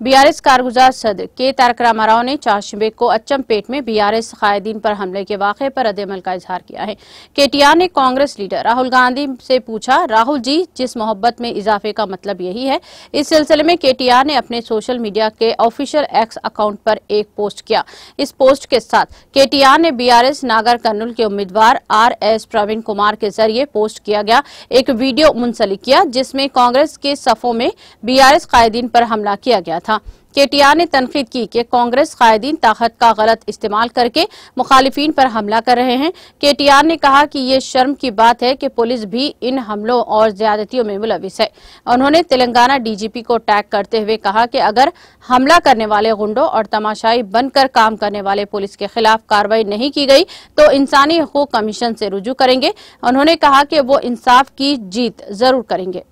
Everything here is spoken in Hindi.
बीआरएस कारगुजार सदर के तारक रामाराव ने चाशबेग को अच्चमपेट में बीआरएस कायदीन पर हमले के वाक़े पर रद्द-ए-अमल का इजहार किया है। केटीआर ने कांग्रेस लीडर राहुल गांधी से पूछा, राहुल जी, जिस मोहब्बत में इजाफे का मतलब यही है। इस सिलसिले में केटीआर ने अपने सोशल मीडिया के ऑफिशियल एक्स अकाउंट पर एक पोस्ट किया। इस पोस्ट के साथ केटीआर ने बीआरएस नागर कर्नूल के उम्मीदवार आरएस प्रवीण कुमार के जरिए पोस्ट किया गया एक वीडियो मुंसलिक किया, जिसमें कांग्रेस के सफों में बीआरएस कायदीन पर हमला किया गया था। केटीआर ने तनकीद की कि कांग्रेस कायदीन ताकत का गलत इस्तेमाल करके मुखालिफिन पर हमला कर रहे हैं। केटीआर ने कहा कि ये शर्म की बात है कि पुलिस भी इन हमलों और ज्यादतियों में मुलविस है। उन्होंने तेलंगाना डीजीपी को टैग करते हुए कहा कि अगर हमला करने वाले गुंडों और तमाशाई बनकर काम करने वाले पुलिस के खिलाफ कार्रवाई नहीं की गई तो इंसानी हकूक कमीशन से रुजू करेंगे। उन्होंने कहा कि वो इंसाफ की जीत जरूर करेंगे।